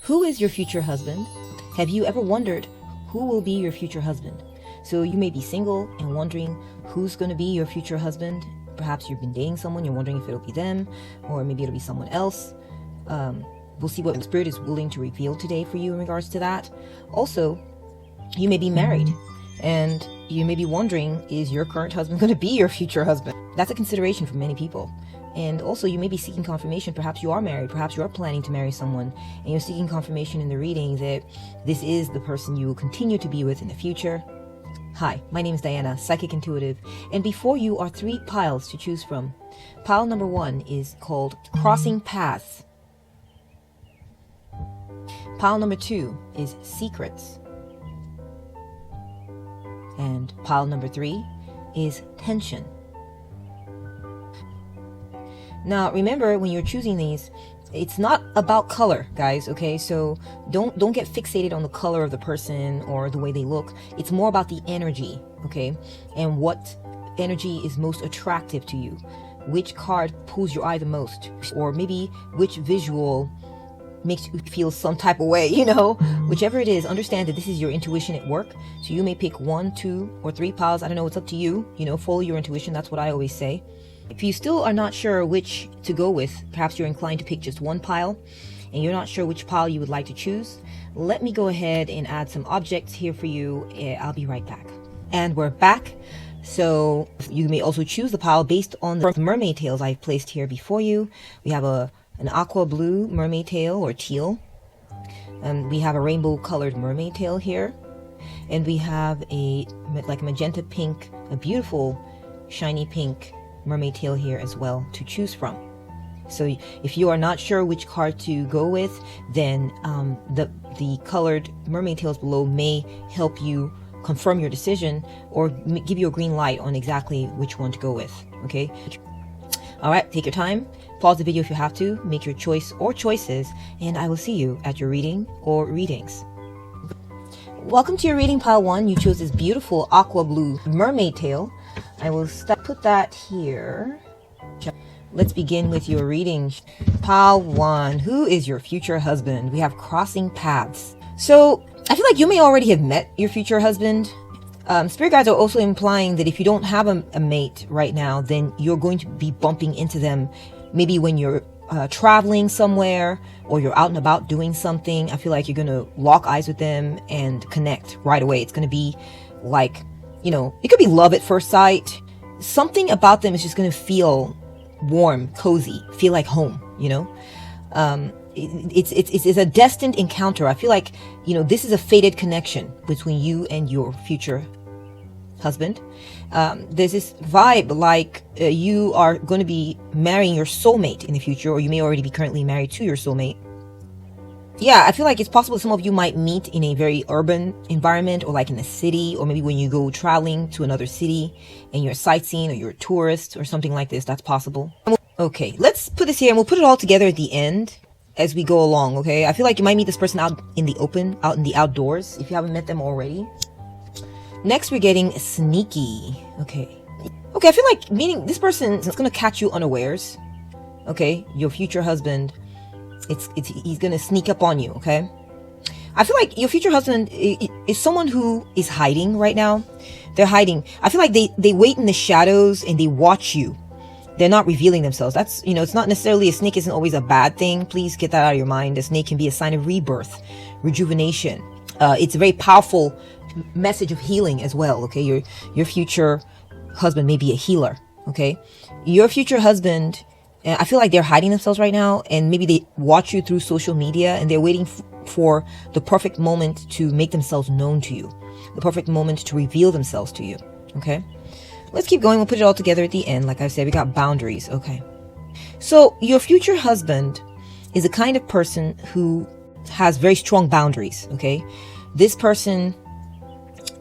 Who is your future husband? Have you ever wondered who will be your future husband? So you may be single and wondering who's going to be your future husband. Perhaps you've been dating someone, you're wondering if it'll be them, or maybe it'll be someone else. We'll see what the Spirit is willing to reveal today for you in regards to that. Also, you may be married, and you may be wondering, is your current husband going to be your future husband? That's a consideration for many people. And also, you may be seeking confirmation. Perhaps you are married. Perhaps you are planning to marry someone, and you're seeking confirmation in the reading that this is the person you will continue to be with in the future. Hi, my name is Diana, Psychic Intuitive, and before you are 3 piles to choose from. Pile number 1 is called Crossing Paths. Pile number 2 is Secrets. And pile number 3 is Tension. Now, remember, when you're choosing these, it's not about color, guys, okay? So don't get fixated on the color of the person or the way they look. It's more about the energy, okay? And what energy is most attractive to you. Which card pulls your eye the most? Or maybe which visual makes you feel some type of way, Whichever it is, understand that this is your intuition at work. So you may pick 1, 2, or 3 piles. I don't know, it's up to you. Follow your intuition. That's what I always say. If you still are not sure which to go with, perhaps you're inclined to pick just 1 pile, and you're not sure which pile you would like to choose, let me go ahead and add some objects here for you. I'll be right back. And we're back. So you may also choose the pile based on the mermaid tails I've placed here before you. We have an aqua blue mermaid tail, or teal. And we have a rainbow colored mermaid tail here. And we have a magenta pink, a beautiful shiny pink mermaid tail here as well to choose from. So if you are not sure which card to go with, then the colored mermaid tails below may help you confirm your decision or give you a green light on exactly which one to go with. Okay. All right, take your time, pause the video if you have to, make your choice or choices, and I will see you at your reading or readings. Welcome to your reading, pile 1. You chose this beautiful aqua blue mermaid tail. I will put that here. Let's begin with your reading. Pile 1. Who is your future husband? We have Crossing Paths. So I feel like you may already have met your future husband. Spirit guides are also implying that if you don't have a mate right now, then you're going to be bumping into them maybe when you're traveling somewhere or you're out and about doing something. I feel like you're going to lock eyes with them and connect right away. It's going to be like, it could be love at first sight. Something about them is just going to feel warm, cozy, feel like home, It's a destined encounter. I feel like, this is a fated connection between you and your future husband. There's this vibe like you are going to be marrying your soulmate in the future, or you may already be currently married to your soulmate. Yeah, I feel like it's possible some of you might meet in a very urban environment, or like in a city, or maybe when you go traveling to another city and you're sightseeing or you're a tourist or something like this. That's possible. Okay, let's put this here and we'll put it all together at the end as we go along, okay? I feel like you might meet this person out in the open, out in the outdoors, if you haven't met them already. Next, we're getting sneaky. Okay, I feel like meeting this person is going to catch you unawares. Okay, your future husband. He's gonna sneak up on you, okay? I feel like your future husband is someone who is hiding right now. They're hiding. I feel like they wait in the shadows and they watch you. They're not revealing themselves. That's, it's not necessarily, a snake isn't always a bad thing. Please get that out of your mind. A snake can be a sign of rebirth, rejuvenation. It's a very powerful message of healing as well, okay? Your future husband may be a healer, okay? Your future husband, I feel like they're hiding themselves right now, and maybe they watch you through social media and they're waiting for the perfect moment to make themselves known to you, the perfect moment to reveal themselves to you. Okay, let's keep going. We'll put it all together at the end. Like I said, we got boundaries. Okay, so your future husband is the kind of person who has very strong boundaries. Okay, this person,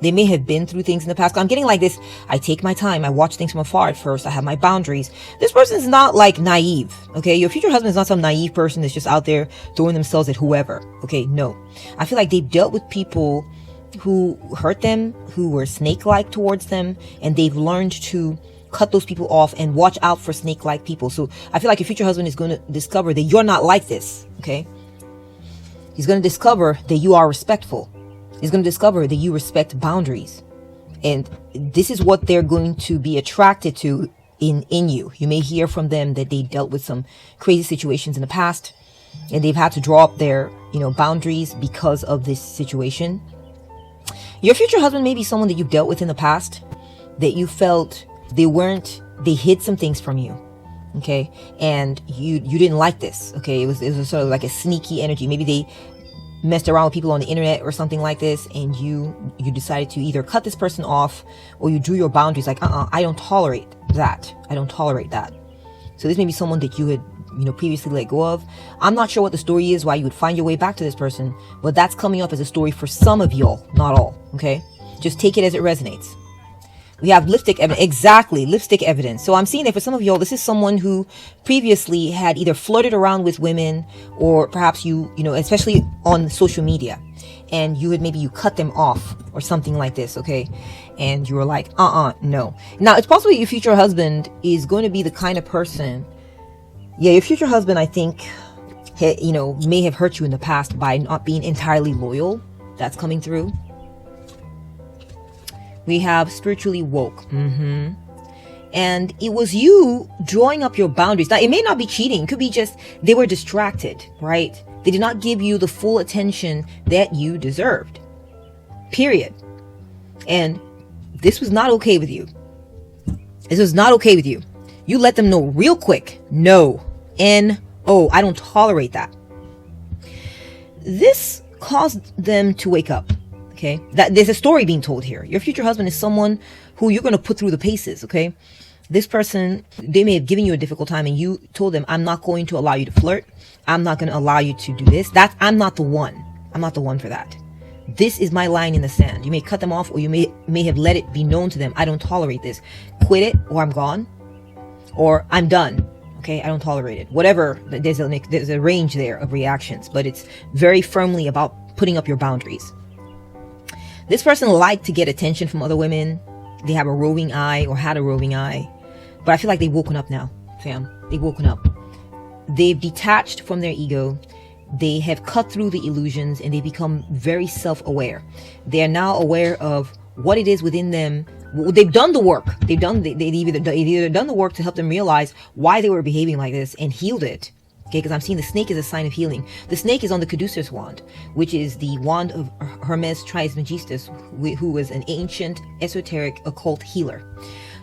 they may have been through things in the past. I'm getting like this. I take my time. I watch things from afar at first. I have my boundaries. This person is not like naive. Okay. Your future husband is not some naive person that's just out there throwing themselves at whoever. Okay. No, I feel like they've dealt with people who hurt them, who were snake-like towards them, and they've learned to cut those people off and watch out for snake-like people. So I feel like your future husband is going to discover that you're not like this. Okay. He's going to discover that you are respectful. He's going to discover that you respect boundaries. And this is what they're going to be attracted to in you. You may hear from them that they dealt with some crazy situations in the past and they've had to draw up their, boundaries because of this situation. Your future husband may be someone that you dealt with in the past that you felt they hid some things from you. Okay. And you didn't like this. Okay. It was sort of like a sneaky energy. Maybe they messed around with people on the internet or something like this, and you decided to either cut this person off or you drew your boundaries like, I don't tolerate that. I don't tolerate that. So this may be someone that you had, previously let go of. I'm not sure what the story is, why you would find your way back to this person, but that's coming up as a story for some of y'all, not all. Okay. Just take it as it resonates. We have lipstick evidence. Exactly. Lipstick evidence. So I'm seeing that for some of y'all, this is someone who previously had either flirted around with women or perhaps especially on social media, and you cut them off or something like this. Okay. And you were like, no. Now it's possible your future husband is going to be the kind of person. Yeah. Your future husband, I think, may have hurt you in the past by not being entirely loyal. That's coming through. We have spiritually woke. And it was you drawing up your boundaries. Now, it may not be cheating. It could be just they were distracted, right? They did not give you the full attention that you deserved. Period. And this was not okay with you. This was not okay with you. You let them know real quick. No. N-O. I don't tolerate that. This caused them to wake up. Okay, that there's a story being told here. Your future husband is someone who you're going to put through the paces. Okay, this person, they may have given you a difficult time and you told them, I'm not going to allow you to flirt. I'm not going to allow you to do this. I'm not the one. I'm not the one for that. This is my line in the sand. You may cut them off, or you may have let it be known to them. I don't tolerate this. Quit it, or I'm gone, or I'm done. Okay, I don't tolerate it. Whatever. There's a range there of reactions, but it's very firmly about putting up your boundaries. This person liked to get attention from other women. They have a roving eye or had a roving eye. But I feel like they've woken up now, fam. They've woken up. They've detached from their ego. They have cut through the illusions and they become very self-aware. They are now aware of what it is within them. They've done the work. They've either done the work to help them realize why they were behaving like this and healed it. Okay, because I'm seeing the snake is a sign of healing. The snake is on the Caduceus wand, which is the wand of Hermes Trismegistus, who was an ancient, esoteric, occult healer.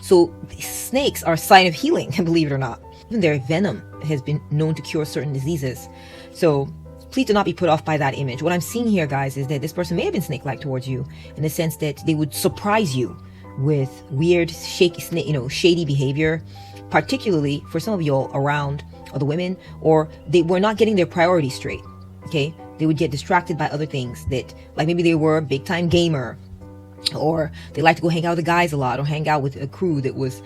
So snakes are a sign of healing, believe it or not. Even their venom has been known to cure certain diseases. So please do not be put off by that image. What I'm seeing here, guys, is that this person may have been snake-like towards you in the sense that they would surprise you with weird, shady behavior, particularly for some of y'all around other women, or they were not getting their priorities straight. Okay, they would get distracted by other things that, like maybe they were a big time gamer, or they like to go hang out with the guys a lot, or hang out with a crew that was,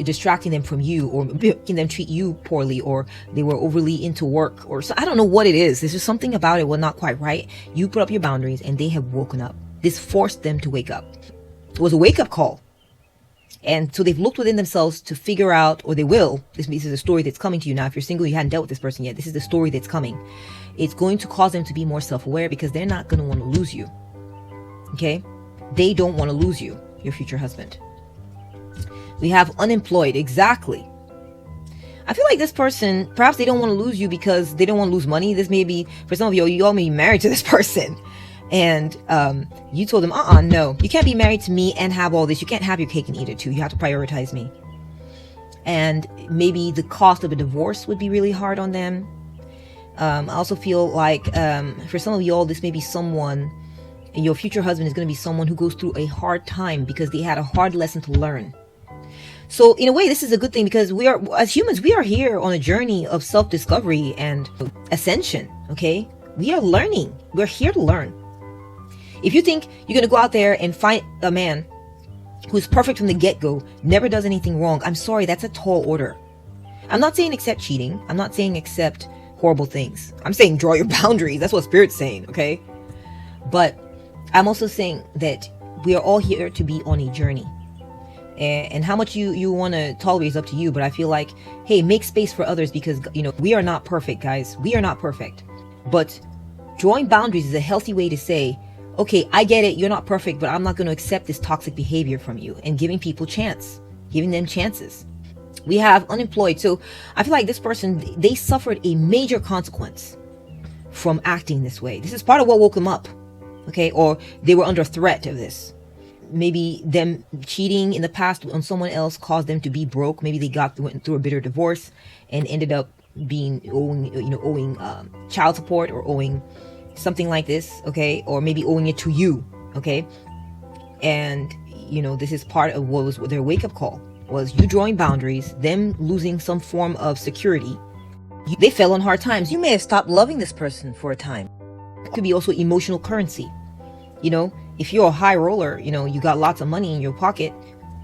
distracting them from you, or making them treat you poorly, or they were overly into work, or so. I don't know what it is. There's just something about it was not quite right. You put up your boundaries and they have woken up. This forced them to wake up. It was a wake up call. And so they've looked within themselves to figure out, or they will. This is a story that's coming to you now. If you're single, you hadn't dealt with this person yet. This is the story that's coming. It's going to cause them to be more self-aware because they're not going to want to lose you. Okay? They don't want to lose you, your future husband. We have unemployed. Exactly. I feel like this person, perhaps they don't want to lose you because they don't want to lose money. This may be, for some of you all may be married to this person. And you told them, no, you can't be married to me and have all this. You can't have your cake and eat it too. You have to prioritize me. And maybe the cost of a divorce would be really hard on them. I also feel like for some of y'all, this may be someone, and your future husband is going to be someone who goes through a hard time because they had a hard lesson to learn. So in a way, this is a good thing because we are, as humans, we are here on a journey of self-discovery and ascension. Okay, we are learning. We're here to learn. If you think you're going to go out there and find a man who's perfect from the get-go, never does anything wrong, I'm sorry, that's a tall order. I'm not saying accept cheating. I'm not saying accept horrible things. I'm saying draw your boundaries. That's what Spirit's saying, okay? But I'm also saying that we are all here to be on a journey. And how much you want to tolerate is up to you. But I feel like, hey, make space for others because, we are not perfect, guys. We are not perfect. But Drawing boundaries is a healthy way to say, okay, I get it, you're not perfect, but I'm not going to accept this toxic behavior from you, and giving people giving them chances. We have unemployed. So I feel like this person, they suffered a major consequence from acting this way. This is part of what woke them up. Okay. Or they were under threat of this. Maybe them cheating in the past on someone else caused them to be broke. Maybe they went through a bitter divorce and ended up owing child support, or owing something like this. Okay. Or maybe owing it to you. Okay. And this is part of what was their wake-up call, was you drawing boundaries, them losing some form of security. They fell on hard times. You may have stopped loving this person for a time. It could be also emotional currency. If you're a high roller, you got lots of money in your pocket,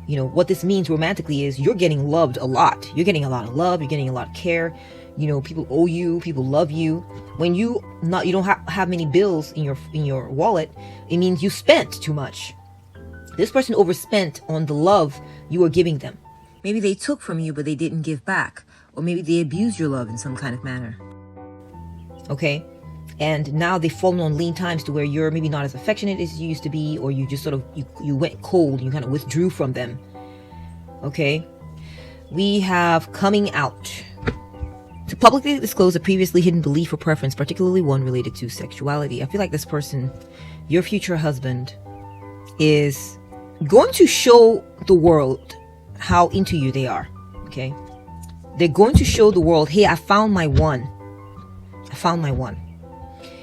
what this means romantically is you're getting loved a lot. You're getting a lot of love. You're getting a lot of care. People owe you. People love you. When you don't have many bills in your wallet, it means you spent too much. This person overspent on the love you were giving them. Maybe they took from you, but they didn't give back. Or maybe they abused your love in some kind of manner. Okay? And now they've fallen on lean times to where you're maybe not as affectionate as you used to be, or you just sort of, you went cold, you kind of withdrew from them. Okay? We have coming out. To publicly disclose a previously hidden belief or preference, particularly one related to sexuality. I feel like this person, your future husband, is going to show the world how into you they are. Okay? They're going to show the world, hey, I found my one. I found my one.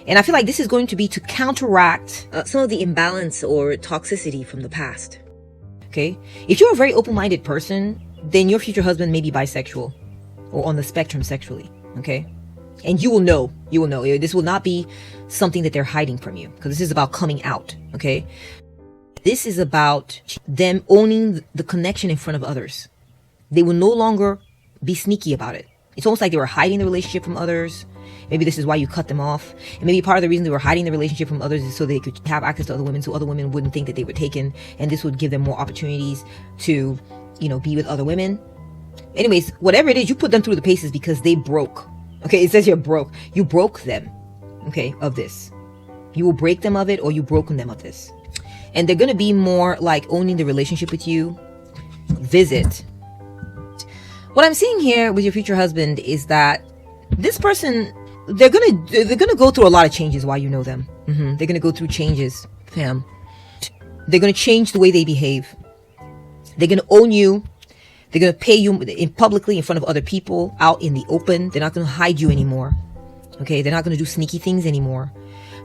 And I feel like this is going to be to counteract some of the imbalance or toxicity from the past. Okay? If you're a very open-minded person, then your future husband may be bisexual or on the spectrum sexually. Okay? And you will know. You will know. This will not be something that they're hiding from you, because this is about coming out. Okay? This is about them owning the connection in front of others. They will no longer be sneaky about it. It's almost like they were hiding the relationship from others. Maybe this is why you cut them off. And maybe part of the reason they were hiding the relationship from others is so they could have access to other women, so other women wouldn't think that they were taken. And this would give them more opportunities to, be with other women. Anyways, whatever it is, you put them through the paces because they broke. Okay, it says you're broke. You broke them, okay, of this. You will break them of it, or you've broken them of this. And they're going to be more like owning the relationship with you. Visit. What I'm seeing here with your future husband is that this person, they're gonna go through a lot of changes while you know them. They're gonna go through changes, fam. They're gonna change the way they behave. They're gonna own you. They're gonna pay you publicly in front of other people, out in the open. They're not gonna hide you anymore. Okay, they're not gonna do sneaky things anymore.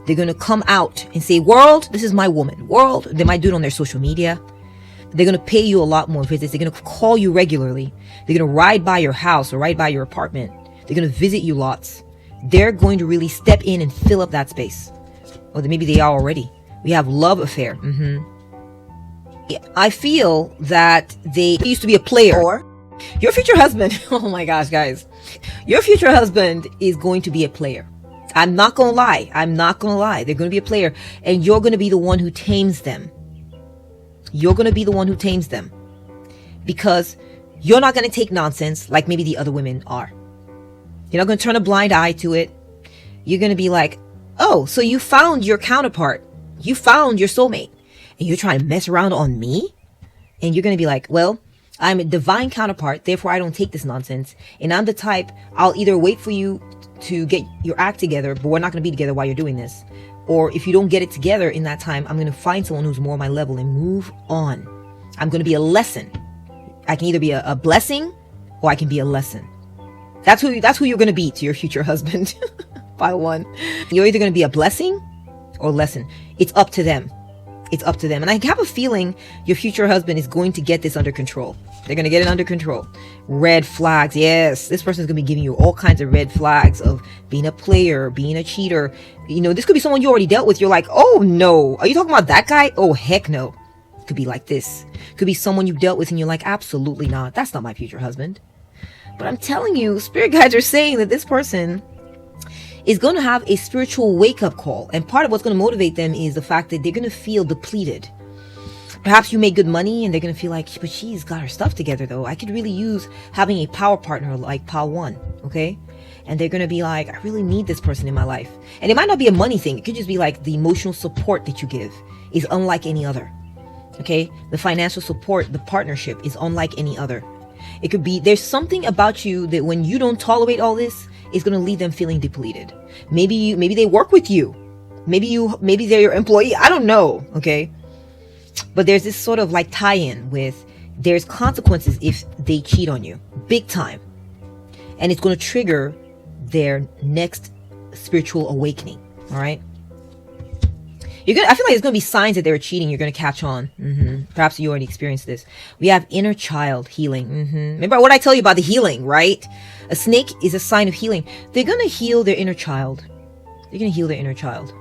They're gonna come out and say, "World, this is my woman." World, they might do it on their social media. They're going to pay you a lot more visits. They're going to call you regularly. They're going to ride by your house or ride by your apartment. They're going to visit you lots. They're going to really step in and fill up that space. Or maybe they are already. We have love affair. I feel that they used to be a player. Or your future husband, oh my gosh, guys. Your future husband is going to be a player. I'm not going to lie. They're going to be a player. And you're going to be the one who tames them. You're going to be the one who tames them, because you're not going to take nonsense like maybe the other women are. You're not going to turn a blind eye to it. You're going to be like, oh, so you found your counterpart. You found your soulmate, and you're trying to mess around on me? And you're going to be like, well, I'm a divine counterpart. Therefore, I don't take this nonsense. And I'm the type, I'll either wait for you to get your act together, but we're not going to be together while you're doing this. Or if you don't get it together in that time, I'm going to find someone who's more on my level and move on. I'm going to be a lesson. I can either be a blessing, or I can be a lesson. That's who you're going to be to your future husband. Pile one. You're either going to be a blessing or lesson. It's up to them. It's up to them. And I have a feeling your future husband is going to get this under control. They're going to get it under control. Red flags. Yes. This person is going to be giving you all kinds of red flags of being a player, being a cheater. This could be someone you already dealt with. You're like, oh no. Are you talking about that guy? Oh, heck no. Could be like this. Could be someone you've dealt with and you're like, absolutely not. That's not my future husband. But I'm telling you, spirit guides are saying that this person is going to have a spiritual wake-up call. And part of what's going to motivate them is the fact that they're going to feel depleted. Perhaps you make good money and they're going to feel like, but she's got her stuff together though. I could really use having a power partner like Pal One. Okay. and they're going to be like, I really need this person in my life. And it might not be a money thing. It could just be like the emotional support that you give is unlike any other. Okay, the financial support, the partnership is unlike any other. It could be there's something about you that when you don't tolerate all this, it's going to leave them feeling depleted. Maybe they work with you. Maybe they're your employee. I don't know. Okay, but there's this sort of like tie-in with there's consequences if they cheat on you, big time, and it's going to trigger their next spiritual awakening. All right. I feel like there's going to be signs that they were cheating. You're going to catch on. Perhaps you already experienced this. We have inner child healing. Remember what I tell you about the healing, right? A snake is a sign of healing. They're going to heal their inner child. They're going to heal their inner child.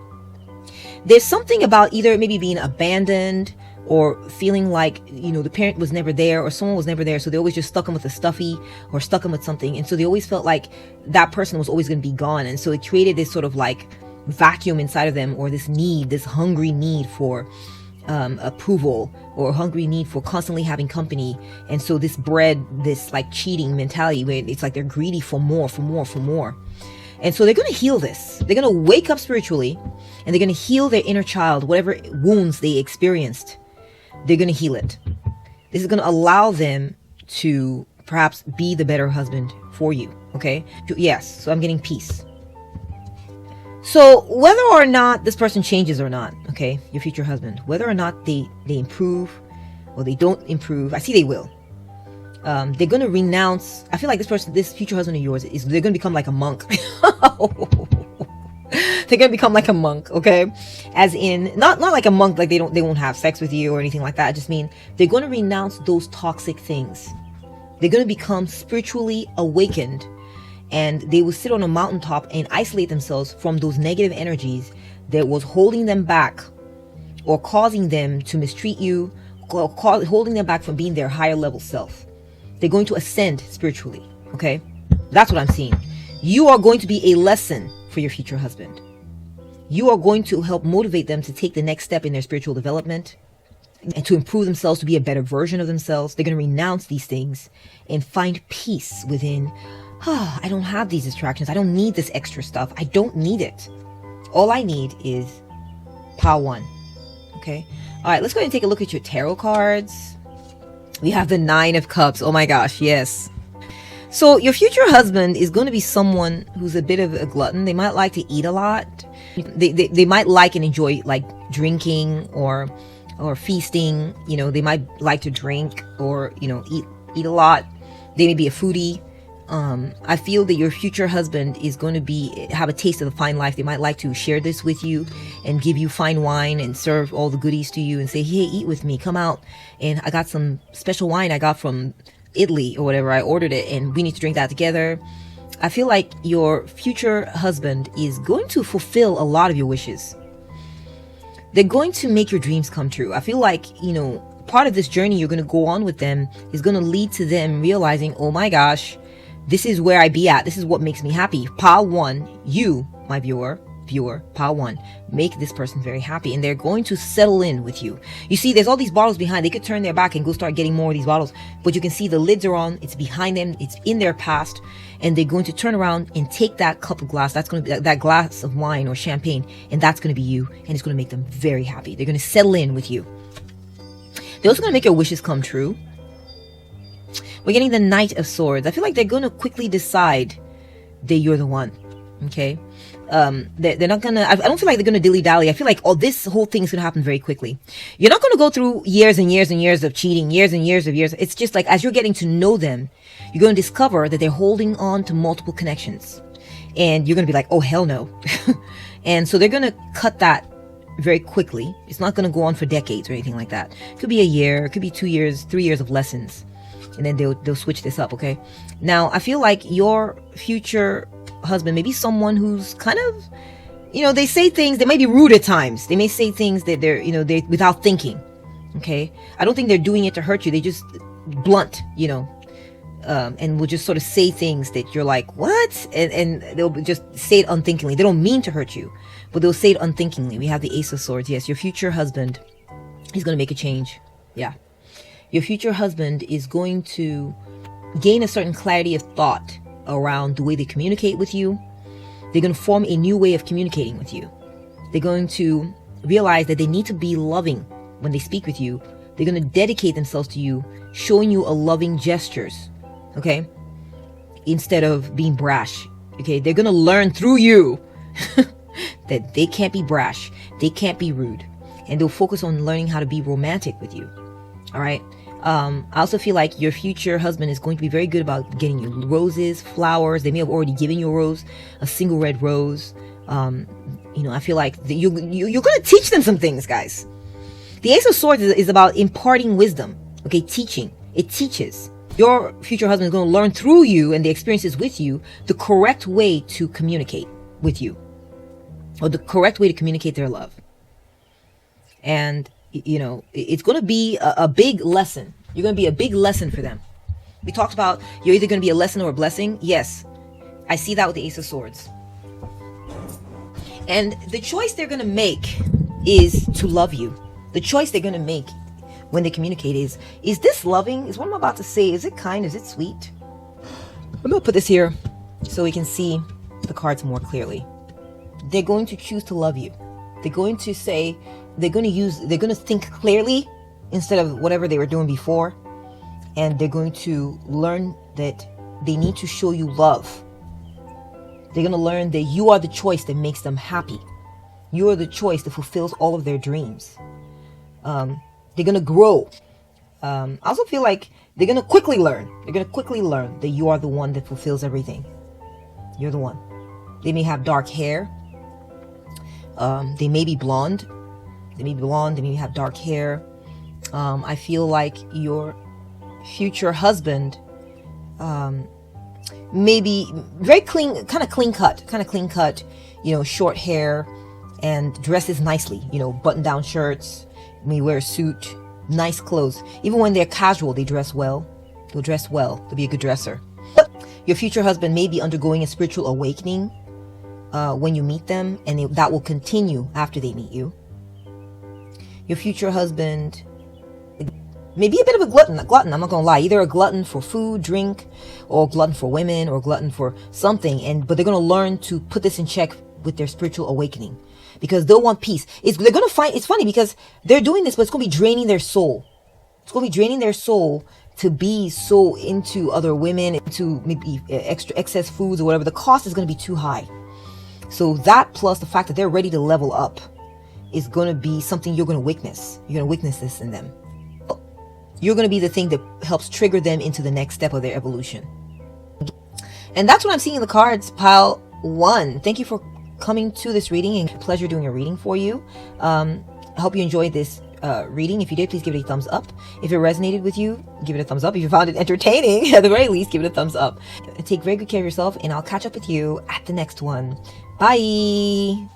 There's something about either maybe being abandoned or feeling like, the parent was never there or someone was never there. So they always just stuck them with a stuffy or stuck them with something. And so they always felt like that person was always going to be gone. And so it created this sort of like vacuum inside of them, or this hungry need for approval, or hungry need for constantly having company. And so this bred this like cheating mentality where it's like they're greedy for more. And so they're going to heal this. They're going to wake up spiritually, and they're going to heal their inner child, whatever wounds they experienced. They're going to heal it. This is going to allow them to perhaps be the better husband for you. Okay. Yes. So I'm getting peace. So whether or not this person changes or not, okay, your future husband, whether or not they improve or they don't improve, I see they will. They're going to renounce. I feel like this future husband of yours they're going to become like a monk. They're going to become like a monk, okay? As in, not like a monk, like they won't have sex with you or anything like that. I just mean they're going to renounce those toxic things. They're going to become spiritually awakened. And they will sit on a mountaintop and isolate themselves from those negative energies that was holding them back or causing them to mistreat you, or holding them back from being their higher level self. They're going to ascend spiritually. Okay. That's what I'm seeing. You are going to be a lesson for your future husband. You are going to help motivate them to take the next step in their spiritual development and to improve themselves, to be a better version of themselves. They're going to renounce these things and find peace within. I don't have these distractions. I don't need this extra stuff. I don't need it. All I need is Power 1. Okay. All right. Let's go ahead and take a look at your tarot cards. We have the 9 of Cups. Oh my gosh. Yes. So your future husband is going to be someone who's a bit of a glutton. They might like to eat a lot. They might like and enjoy like drinking or feasting. They might like to drink or, eat a lot. They may be a foodie. I feel that your future husband is going to have a taste of the fine life. They might like to share this with you and give you fine wine and serve all the goodies to you and say, hey, eat with me, come out. And I got some special wine I got from Italy or whatever. I ordered it and we need to drink that together. I feel like your future husband is going to fulfill a lot of your wishes. They're going to make your dreams come true. I feel like, part of this journey you're going to go on with them is going to lead to them realizing, oh my gosh, this is where I be at. This is what makes me happy. Pile 1, you, my viewer, pile 1, make this person very happy. And they're going to settle in with you. You see, there's all these bottles behind. They could turn their back and go start getting more of these bottles. But you can see the lids are on. It's behind them. It's in their past. And they're going to turn around and take that cup of glass. That's going to be that glass of wine or champagne. And that's going to be you. And it's going to make them very happy. They're going to settle in with you. They're also going to make your wishes come true. We're getting the Knight of Swords. I feel like they're going to quickly decide that you're the one. Okay. They're not going to, I don't feel like they're going to dilly-dally. I feel like, this whole thing is going to happen very quickly. You're not going to go through years and years and years of cheating, years and years of years. It's just like, as you're getting to know them, you're going to discover that they're holding on to multiple connections. And you're going to be like, oh, hell no. And so they're going to cut that very quickly. It's not going to go on for decades or anything like that. It could be a year. It could be 2 years, 3 years of lessons. And then they'll switch this up, okay? Now, I feel like your future husband may be someone who's kind of, they say things, they may be rude at times. They may say things that they're without thinking, okay? I don't think they're doing it to hurt you. They just blunt, and will just sort of say things that you're like, what? And they'll just say it unthinkingly. They don't mean to hurt you, but they'll say it unthinkingly. We have the Ace of Swords. Yes, your future husband, he's going to make a change. Yeah. Your future husband is going to gain a certain clarity of thought around the way they communicate with you. They're going to form a new way of communicating with you. They're going to realize that they need to be loving when they speak with you. They're going to dedicate themselves to you, showing you a loving gestures, okay? Instead of being brash, okay? They're going to learn through you that they can't be brash. They can't be rude. And they'll focus on learning how to be romantic with you, all right? I also feel like your future husband is going to be very good about getting you roses, flowers. They may have already given you a rose, a single red rose. I feel like you're going to teach them some things, guys. The Ace of Swords is about imparting wisdom, okay, teaching. It teaches. Your future husband is going to learn through you and the experiences with you the correct way to communicate with you, or the correct way to communicate their love. And it's going to be a big lesson. You're going to be a big lesson for them. We talked about you're either going to be a lesson or a blessing. Yes, I see that with the Ace of Swords. And the choice they're going to make is to love you. The choice they're going to make when they communicate is this loving? Is what I'm about to say, is it kind? Is it sweet? I'm going to put this here so we can see the cards more clearly. They're going to choose to love you. They're going to say, they're going to think clearly instead of whatever they were doing before. And they're going to learn that they need to show you love. They're going to learn that you are the choice that makes them happy. You are the choice that fulfills all of their dreams. They're going to grow. I also feel like they're going to quickly learn. They're going to quickly learn that you are the one that fulfills everything. You're the one. They may have dark hair. They may be blonde. They may have dark hair. I feel like your future husband may be very clean, kind of clean cut, short hair and dresses nicely, button down shirts, may wear a suit, nice clothes. Even when they're casual, they dress well. They'll dress well. They'll be a good dresser. But your future husband may be undergoing a spiritual awakening when you meet them, and that will continue after they meet you. Your future husband may be a bit of a glutton, I'm not gonna lie. Either a glutton for food, drink, or a glutton for women, or a glutton for something. But they're gonna learn to put this in check with their spiritual awakening, because they'll want peace. They're gonna find, it's funny because they're doing this, but it's gonna be draining their soul. It's gonna be draining their soul to be so into other women, into maybe excess foods or whatever. The cost is gonna be too high. So that, plus the fact that they're ready to level up, is going to be something you're going to witness. You're going to witness this in them. You're going to be the thing that helps trigger them into the next step of their evolution. And that's what I'm seeing in the cards, pile 1. Thank you for coming to this reading, and pleasure doing a reading for you. I hope you enjoyed this reading. If you did, please give it a thumbs up. If it resonated with you, give it a thumbs up. If you found it entertaining, at the very least, give it a thumbs up. Take very good care of yourself, and I'll catch up with you at the next one. Bye!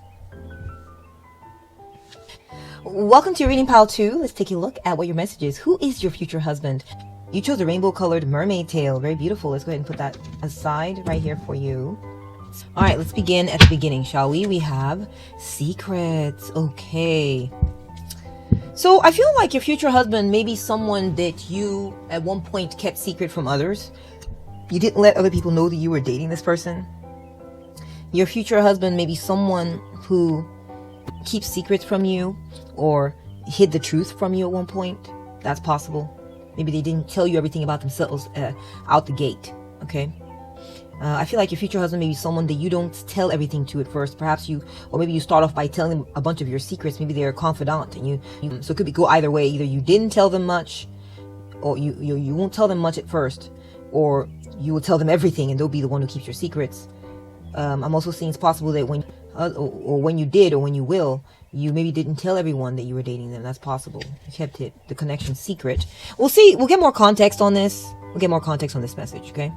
Welcome to your reading, pile 2. Let's take a look at what your message is. Who is your future husband? You chose a rainbow-colored mermaid tail. Very beautiful. Let's go ahead and put that aside right here for you. All right, let's begin at the beginning, shall we? We have secrets. Okay. So I feel like your future husband may be someone that you at one point kept secret from others. You didn't let other people know that you were dating this person. Your future husband may be someone who keeps secrets from you, or hid the truth from you at one point. That's possible. Maybe they didn't tell you everything about themselves out the gate. Okay. I feel like your future husband may be someone that you don't tell everything to at first. Perhaps or maybe you start off by telling them a bunch of your secrets. Maybe they're a confidant, and so it could go either way. Either you didn't tell them much, or you won't tell them much at first, or you will tell them everything and they'll be the one who keeps your secrets. I'm also seeing it's possible that when you did, or when you will, you maybe didn't tell everyone that you were dating them. That's possible. You kept the connection secret. We'll see. We'll get more context on this. We'll get more context on this message, okay?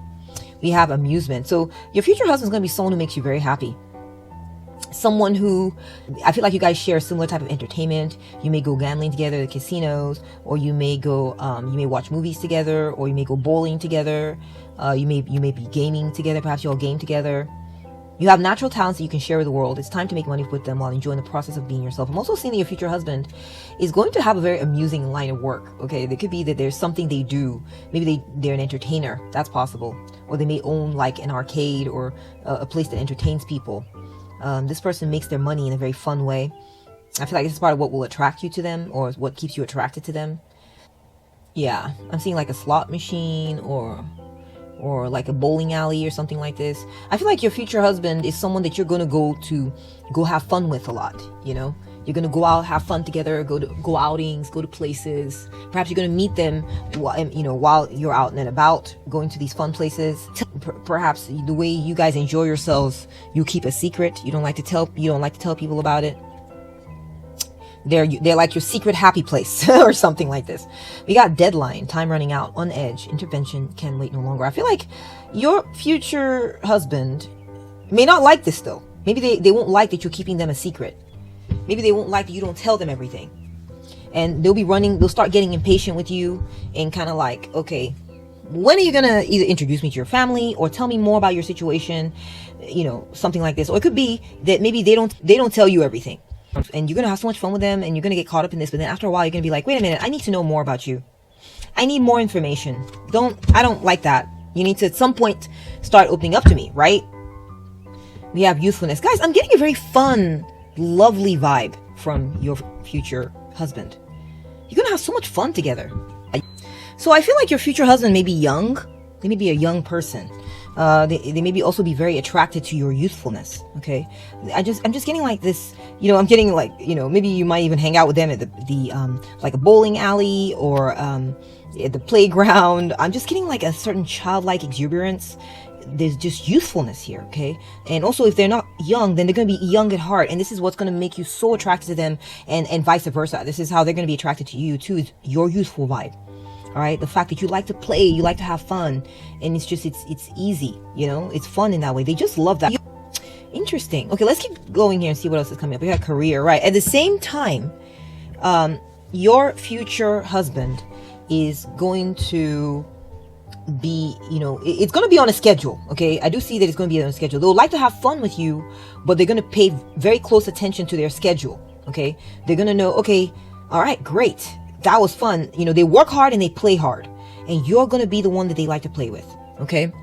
We have amusement. So your future husband's going to be someone who makes you very happy. Someone who, I feel like you guys share a similar type of entertainment. You may go gambling together at casinos, or you may go, you may watch movies together, or you may go bowling together. You may be gaming together. Perhaps you all game together. You have natural talents that you can share with the world. It's time to make money with them while enjoying the process of being yourself. I'm also seeing that your future husband is going to have a very amusing line of work. Okay, it could be that there's something they do. Maybe they're an entertainer. That's possible. or they may own like an arcade or a place that entertains people. This person makes their money in a very fun way. I feel like this is part of what will attract you to them, or what keeps you attracted to them. Yeah, I'm seeing like a slot machine or like a bowling alley or something like this. I feel like your future husband is someone that you're going to go have fun with a lot, you know? You're going to go out, have fun together, go outings, go to places. Perhaps you're going to meet them while you're out and about, going to these fun places. Perhaps the way you guys enjoy yourselves, you keep a secret. You don't like to tell people about it. They're like your secret happy place or something like this. We got deadline, time running out, on edge, intervention, can wait no longer. I feel like your future husband may not like this though. Maybe they won't like that you're keeping them a secret. Maybe they won't like that you don't tell them everything. And they'll start getting impatient with you and kind of like, okay, when are you going to either introduce me to your family or tell me more about your situation? Something like this. Or it could be that maybe they don't tell you everything. And you're going to have so much fun with them and you're going to get caught up in this. But then after a while, you're going to be like, wait a minute, I need to know more about you. I need more information. I don't like that. You need to at some point start opening up to me, right? We have youthfulness. Guys, I'm getting a very fun, lovely vibe from your future husband. You're going to have so much fun together. So I feel like your future husband may be young. They may be a young person. They maybe also be very attracted to your youthfulness. Okay, I'm just getting like this. I'm getting like maybe you might even hang out with them at the like a bowling alley or at the playground. I'm just getting like a certain childlike exuberance. There's just youthfulness here. Okay, and also if they're not young, then they're going to be young at heart, and this is what's going to make you so attracted to them, and vice versa. This is how they're going to be attracted to you too. Is your youthful vibe. All right, the fact that you like to play, you like to have fun, and it's easy, it's fun in that way. They just love that. Interesting. Okay, let's keep going here and see what else is coming up. We got career, right? At the same time, your future husband is going to be, it's going to be on a schedule. Okay, I do see that it's going to be on a schedule. They'll like to have fun with you, but they're going to pay very close attention to their schedule. Okay, they're going to know, okay, all right, great. That was fun. They work hard and they play hard. And you're going to be the one that they like to play with. Okay?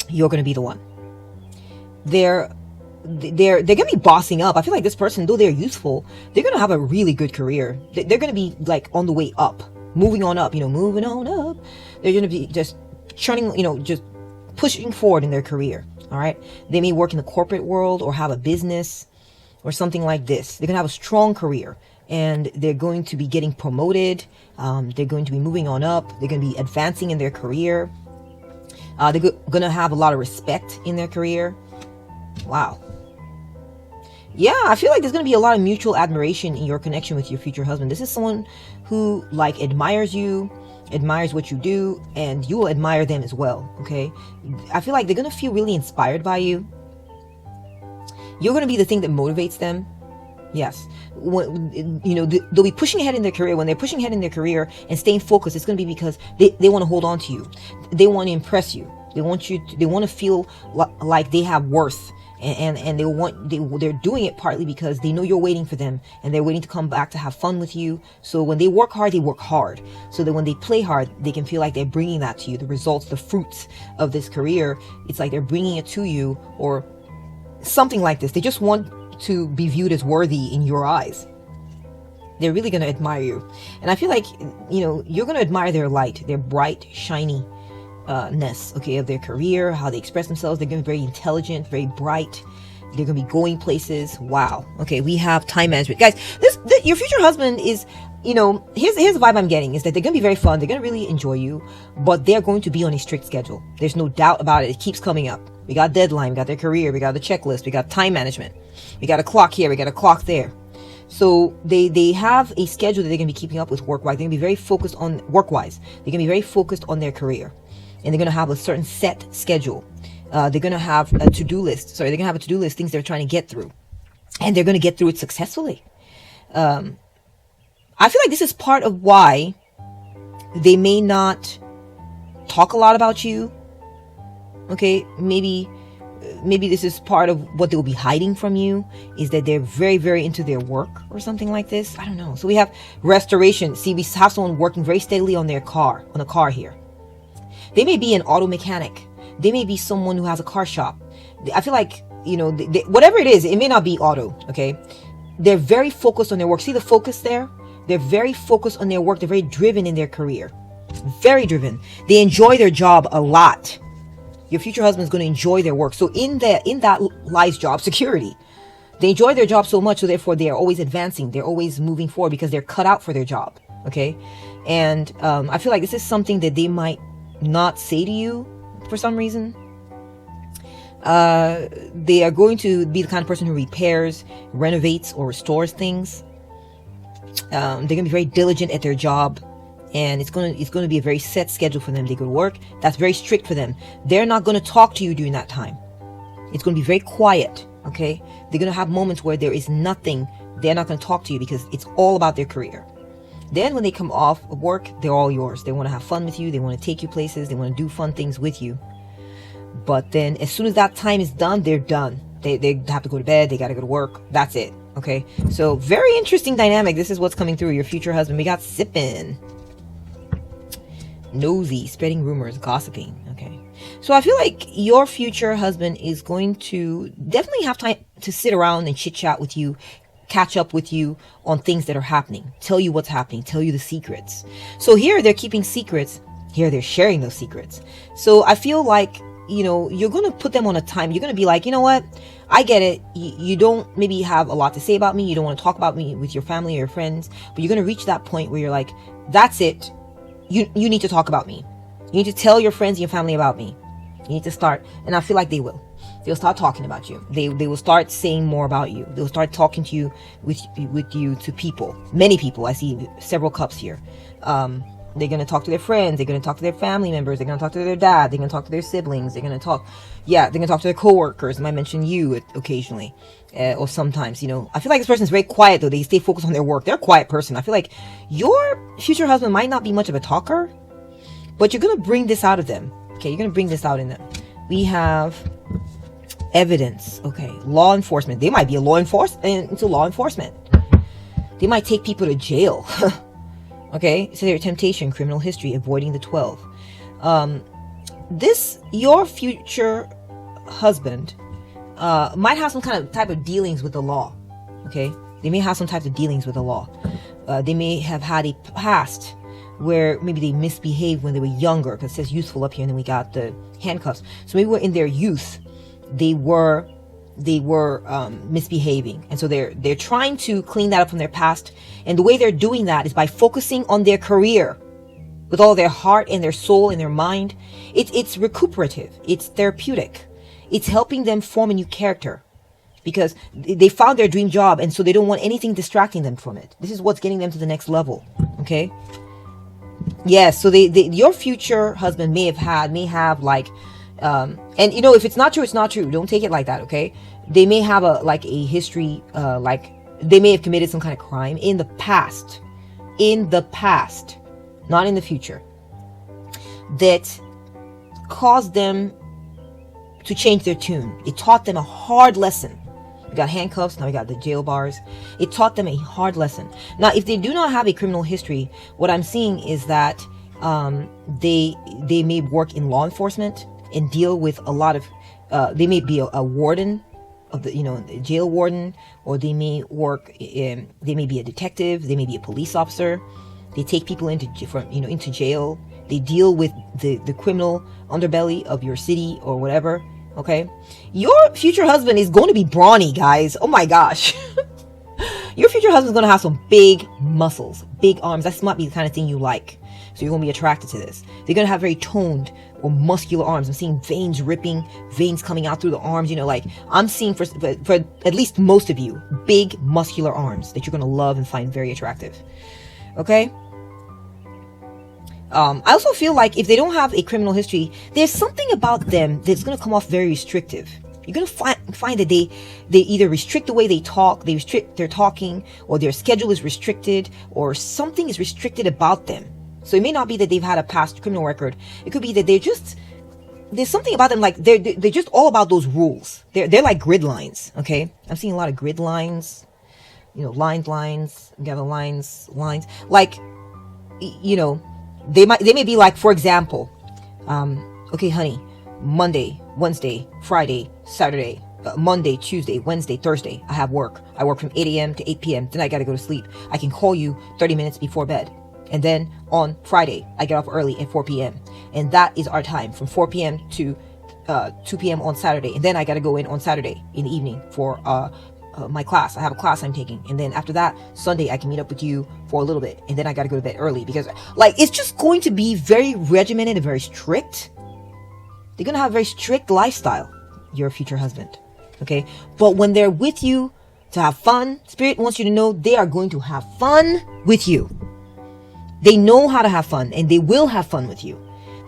You're going to be the one. They're going to be bossing up. I feel like this person, though they're youthful, they're going to have a really good career. They're going to be like on the way up. Moving on up. Moving on up. They're going to be just churning, just pushing forward in their career. All right? They may work in the corporate world or have a business or something like this. They're going to have a strong career. And they're going to be getting promoted. They're going to be moving on up. They're going to be advancing in their career. They're going to have a lot of respect in their career. Wow. Yeah, I feel like there's going to be a lot of mutual admiration in your connection with your future husband. This is someone who admires you, admires what you do, and you will admire them as well. Okay. I feel like they're going to feel really inspired by you. You're going to be the thing that motivates them. Yes. They'll be pushing ahead in their career. When they're pushing ahead in their career and staying focused, it's going to be because they want to hold on to you. They want to impress you. They want to feel like they have worth. And they're doing it partly because they know you're waiting for them and they're waiting to come back to have fun with you. So when they work hard, they work hard. So that when they play hard, they can feel like they're bringing that to you. The results, the fruits of this career, it's like they're bringing it to you or something like this. They just want to be viewed as worthy in your eyes. They're really going to admire you. And I feel like, you're going to admire their light, their bright, shiny ness, okay, of their career, how they express themselves. They're going to be very intelligent, very bright. They're going to be going places. Wow. Okay, we have time management. Guys, your future husband is, here's the vibe I'm getting is that they're going to be very fun. They're going to really enjoy you, but they're going to be on a strict schedule. There's no doubt about it. It keeps coming up. We got deadline, we got their career, we got the checklist, we got time management. We got a clock here, we got a clock there. So they have a schedule that they're going to be keeping up with work-wise. They're going to be very focused on work-wise. They're going to be very focused on their career. And they're going to have a certain set schedule. They're going to have a to-do list. They're going to have a to-do list, things they're trying to get through. And they're going to get through it successfully. I feel like this is part of why they may not talk a lot about you. Okay, maybe this is part of what they'll be hiding from you, is that they're very, very into their work or something like this. I don't know. So we have restoration. See, we have someone working very steadily on a car here. They may be an auto mechanic. They may be someone who has a car shop. I feel like, whatever it is, it may not be auto, okay? They're very focused on their work. See the focus there? They're very focused on their work. They're very driven in their career. Very driven. They enjoy their job a lot. Your future husband is going to enjoy their work. So in that lies job security. They enjoy their job so much, so therefore they are always advancing. They're always moving forward because they're cut out for their job. Okay? And I feel like this is something that they might not say to you for some reason. They are going to be the kind of person who repairs, renovates, or restores things. They're going to be very diligent at their job, and it's going to be a very set schedule for them. They go to work. That's very strict for them. They're not going to talk to you during that time. It's going to be very quiet. Okay? They're going to have moments where there is nothing. They're not going to talk to you because it's all about their career. Then when they come off of work, they're all yours. They want to have fun with you. They want to take you places. They want to do fun things with you. But then as soon as that time is done, they're done. They have to go to bed. They got to go to work. That's it. Okay. So very interesting dynamic. This is what's coming through. Your future husband. We got sipping. Nosy. Spreading rumors. Gossiping. Okay. So I feel like your future husband is going to definitely have time to sit around and chit chat with you. Catch up with you on things that are happening. Tell you what's happening. Tell you the secrets. So here they're keeping secrets. Here they're sharing those secrets. So I feel like, you're going to put them on a time. You're going to be like, you know what? I get it. You don't maybe have a lot to say about me. You don't want to talk about me with your family or your friends. But you're going to reach that point where you're like, that's it. You need to talk about me. You need to tell your friends and your family about me. You need to start. And I feel like they will. They'll start talking about you. They will start saying more about you. They'll start talking to you with you to people. Many people. I see several cups here. They're going to talk to their friends. They're going to talk to their family members. They're going to talk to their dad. They're going to talk to their siblings. They're going to talk to their coworkers. I might mention you occasionally, or sometimes, I feel like this person is very quiet though. They stay focused on their work. They're a quiet person. I feel like your future husband might not be much of a talker, but you're going to bring this out of them. Okay. You're going to bring this out in them. We have evidence. Okay. Law enforcement. They might be into law enforcement. They might take people to jail. Okay, so their temptation, criminal history, avoiding the 12. Your future husband might have some kind of type of dealings with the law. Okay, they may have some type of dealings with the law. They may have had a past where maybe they misbehaved when they were younger, because it says youthful up here, and then we got the handcuffs. So maybe in their youth, they were misbehaving, and so they're trying to clean that up from their past. And the way they're doing that is by focusing on their career with all their heart and their soul and their mind. It's recuperative. It's therapeutic. It's helping them form a new character because they found their dream job, and so they don't want anything distracting them from it. This is what's getting them to the next level. Okay. Yes. So your future husband may have like. And if it's not true, it's not true. Don't take it like that, okay? They may have a history, they may have committed some kind of crime in the past, not in the future, that caused them to change their tune. It taught them a hard lesson. We got handcuffs, now we got the jail bars. It taught them a hard lesson. Now, if they do not have a criminal history, what I'm seeing is that they may work in law enforcement and deal with a lot of, they may be a warden of the, jail warden, or they may they may be a detective, they may be a police officer. They take people into jail. They deal with the criminal underbelly of your city or whatever. Okay. Your future husband is going to be brawny, guys. Oh my gosh. Your future husband's going to have some big muscles, big arms. That might be the kind of thing you like. So you're going to be attracted to this. They're going to have very toned or muscular arms. I'm seeing veins ripping, veins coming out through the arms. I'm seeing for at least most of you, big muscular arms that you're going to love and find very attractive. Okay? I also feel like if they don't have a criminal history, there's something about them that's going to come off very restrictive. You're going to find that they either restrict the way they talk, they restrict their talking, or their schedule is restricted, or something is restricted about them. So it may not be that they've had a past criminal record. It could be that there's something about them, like they're just all about those rules. They're like grid lines, okay? I'm seeing a lot of grid lines, lines, gather lines. Like, they may be like, for example, okay, honey, Monday, Wednesday, Friday, Saturday, Monday, Tuesday, Wednesday, Thursday, I have work. I work from 8 a.m. to 8 p.m. Then I got to go to sleep. I can call you 30 minutes before bed. And then on Friday, I get off early at 4 p.m. And that is our time from 4 p.m. to 2 p.m. on Saturday. And then I got to go in on Saturday in the evening for my class. I have a class I'm taking. And then after that, Sunday, I can meet up with you for a little bit. And then I got to go to bed early because like, it's just going to be very regimented and very strict. They're going to have a very strict lifestyle, your future husband. Okay. But when they're with you to have fun, Spirit wants you to know they are going to have fun with you. They know how to have fun and they will have fun with you.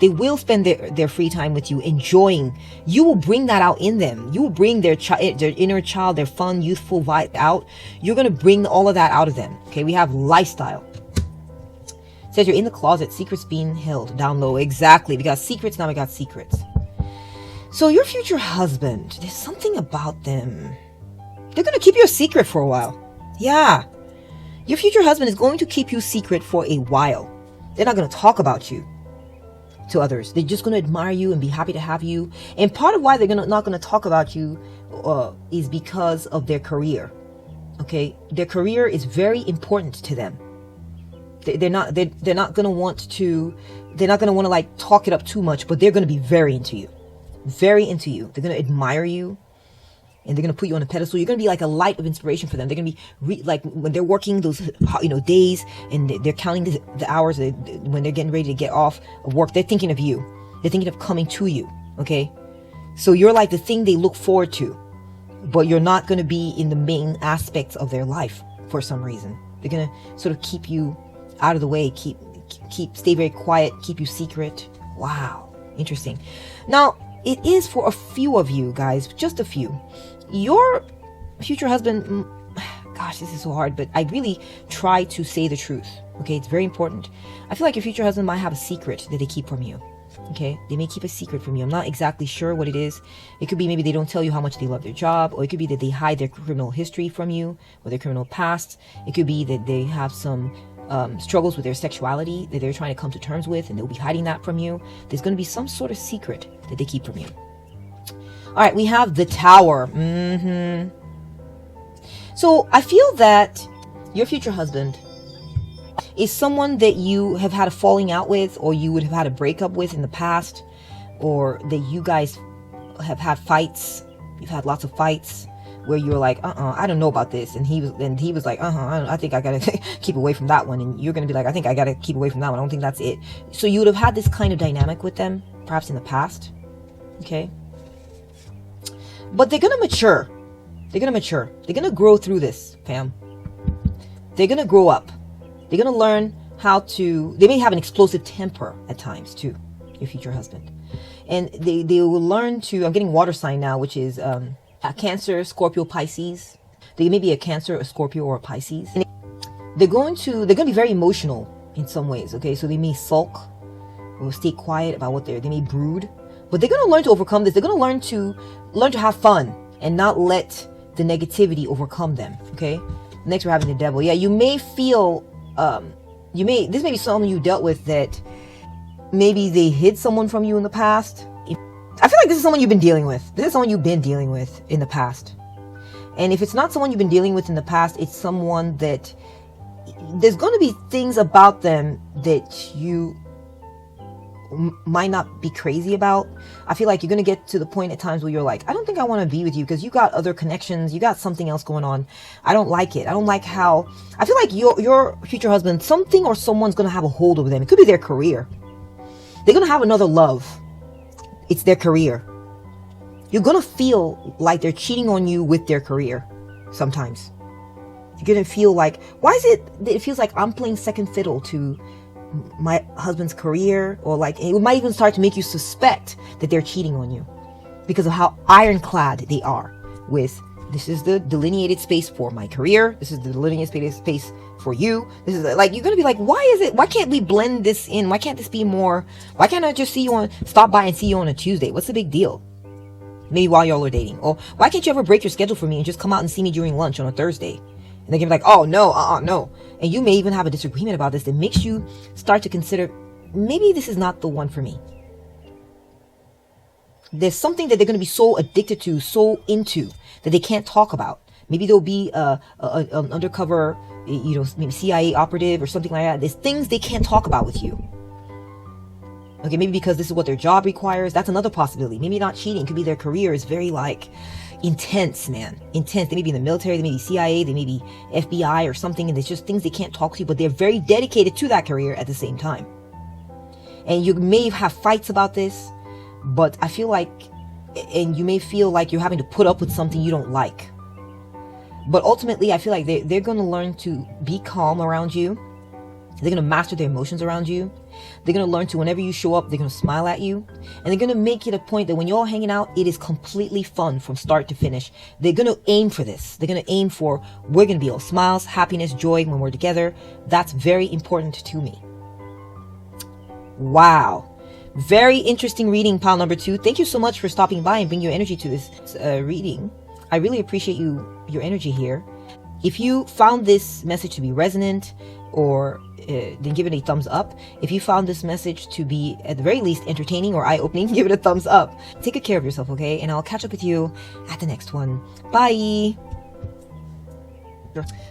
They will spend their free time with you, enjoying. You will bring that out in them. You will bring their inner child, their fun, youthful vibe out. You're going to bring all of that out of them. Okay, we have lifestyle. It says you're in the closet, secrets being held down low. Exactly. We got secrets, now we got secrets. So your future husband, there's something about them. They're going to keep you a secret for a while. Yeah. Your future husband is going to keep you secret for a while. They're not going to talk about you to others. They're just going to admire you and be happy to have you. And part of why they're not going to talk about you is because of their career. Okay, their career is very important to them. They're not going to want to. They're not going to want to like talk it up too much, but they're going to be very into you, very into you. They're going to admire you. And they're going to put you on a pedestal. You're going to be like a light of inspiration for them. They're going to be like when they're working those, days and they're counting the hours when they're getting ready to get off of work. They're thinking of you. They're thinking of coming to you. Okay. So you're like the thing they look forward to, but you're not going to be in the main aspects of their life for some reason. They're going to sort of keep you out of the way, stay very quiet, keep you secret. Wow. Interesting. Now, it is for a few of you guys, just a few. Your future husband, gosh, this is so hard, but I really try to say the truth. Okay, it's very important. I feel like your future husband might have a secret that they keep from you. Okay, they may keep a secret from you. I'm not exactly sure what it is. It could be maybe they don't tell you how much they love their job, or it could be that they hide their criminal history from you or their criminal past. It could be that they have some struggles with their sexuality that they're trying to come to terms with, and they'll be hiding that from you. There's going to be some sort of secret that they keep from you. All right, we have the Tower. So I feel that your future husband is someone that you have had a falling out with, or you would have had a breakup with in the past, or that you guys have had fights. You've had lots of fights where you're like, I don't know about this. And he was like, I think I got to keep away from that one. And you're going to be like, I think I got to keep away from that one. I don't think that's it. So you would have had this kind of dynamic with them, perhaps in the past. Okay. But they're going to mature. They're going to mature. They're going to grow through this, fam. They're going to grow up. They're going to learn how to, they may have an explosive temper at times too, your future husband. And they will learn to, I'm getting water sign now, which is a Cancer, Scorpio, Pisces. They may be a Cancer, a Scorpio, or a Pisces. And they're going to be very emotional in some ways, okay? So they may sulk or stay quiet about they may brood. But they're going to learn to overcome this. They're going to learn to have fun and not let the negativity overcome them. Okay. Next, we're having the Devil. Yeah, you may feel, this may be someone you dealt with that maybe they hid someone from you in the past. I feel like this is someone you've been dealing with. This is someone you've been dealing with in the past. And if it's not someone you've been dealing with in the past, it's someone that there's going to be things about them that you might not be crazy about. I feel like you're going to get to the point at times where you're like, I don't think I want to be with you because you got other connections. You got something else going on. I don't like it. I don't like how, I feel like your future husband, something or someone's going to have a hold over them. It could be their career. They're going to have another love. It's their career. You're going to feel like they're cheating on you with their career sometimes. You're going to feel like, why is it feels like I'm playing second fiddle to my husband's career, or like it might even start to make you suspect that they're cheating on you because of how ironclad they are with, this is the delineated space for my career, this is the delineated space for you, this is like, you're gonna be like, why can't we blend this in? Why can't this be more, why can't I just stop by and see you on a Tuesday? What's the big deal? Maybe while y'all are dating. Or why can't you ever break your schedule for me and just come out and see me during lunch on a Thursday? And they can be like, oh, no, no. And you may even have a disagreement about this that makes you start to consider, maybe this is not the one for me. There's something that they're going to be so addicted to, so into, that they can't talk about. Maybe there'll be an undercover, maybe CIA operative or something like that. There's things they can't talk about with you. Okay, maybe because this is what their job requires. That's another possibility. Maybe not cheating. It could be their career is very intense, man. Intense. They may be in the military, they may be CIA, they may be FBI or something, and there's just things they can't talk to you, but they're very dedicated to that career at the same time. And you may have fights about this, but I feel like, and you may feel like you're having to put up with something you don't like. But ultimately, I feel like they're going to learn to be calm around you. They're going to master their emotions around you. They're going to learn to, whenever you show up, they're going to smile at you. And they're going to make it a point that when you're all hanging out, it is completely fun from start to finish. They're going to aim for this. They're going to aim for, we're going to be all smiles, happiness, joy when we're together. That's very important to me. Wow. Very interesting reading, pile number 2. Thank you so much for stopping by and bringing your energy to this reading. I really appreciate your energy here. If you found this message to be resonant, or then give it a thumbs up. If you found this message to be at the very least entertaining or eye-opening, give it a thumbs up. Take good care of yourself, okay? And I'll catch up with you at the next one. Bye!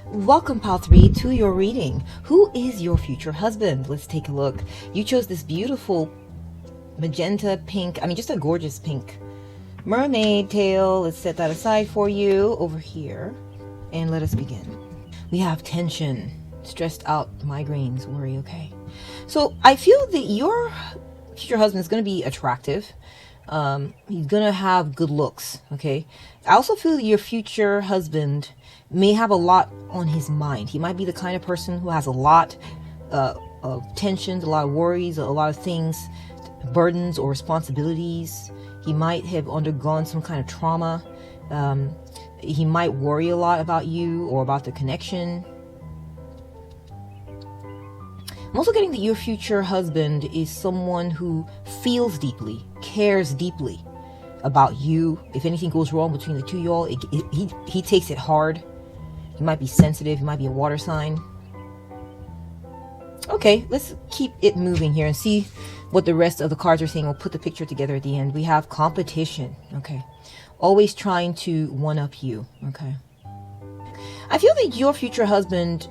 Welcome, pile 3, to your reading. Who is your future husband? Let's take a look. You chose this beautiful magenta pink, just a gorgeous pink mermaid tail. Let's set that aside for you over here. And let us begin. We have tension, stressed out, migraines, worry, okay. So I feel that your future husband is going to be attractive. He's going to have good looks, okay. I also feel that your future husband may have a lot on his mind. He might be the kind of person who has a lot of tensions, a lot of worries, a lot of things, burdens or responsibilities. He might have undergone some kind of trauma. He might worry a lot about you or about the connection. I'm also getting that your future husband is someone who feels deeply, cares deeply about you. If anything goes wrong between the two of y'all, he takes it hard. He might be sensitive. He might be a water sign. Okay, let's keep it moving here and see what the rest of the cards are saying. We'll put the picture together at the end. We have competition. Okay. Always trying to one-up you. Okay. I feel that your future husband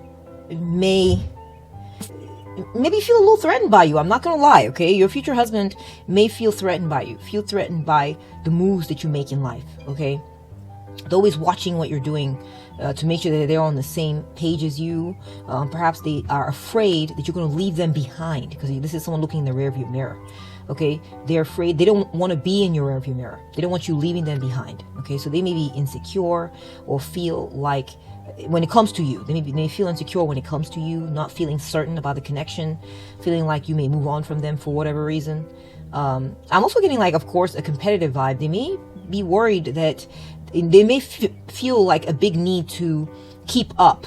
maybe feel a little threatened by you. I'm not going to lie, okay? Your future husband may feel threatened by you. Feel threatened by the moves that you make in life, okay? They're always watching what you're doing to make sure that they're on the same page as you. Perhaps they are afraid that you're going to leave them behind, because this is someone looking in the rearview mirror. Okay, they're afraid. They don't want to be in your rearview mirror. They don't want you leaving them behind. Okay, so they may be insecure or feel like when it comes to you, they may feel insecure when it comes to you, not feeling certain about the connection, feeling like you may move on from them for whatever reason. I'm also getting, like, of course, a competitive vibe. They may be worried that they may feel like a big need to keep up,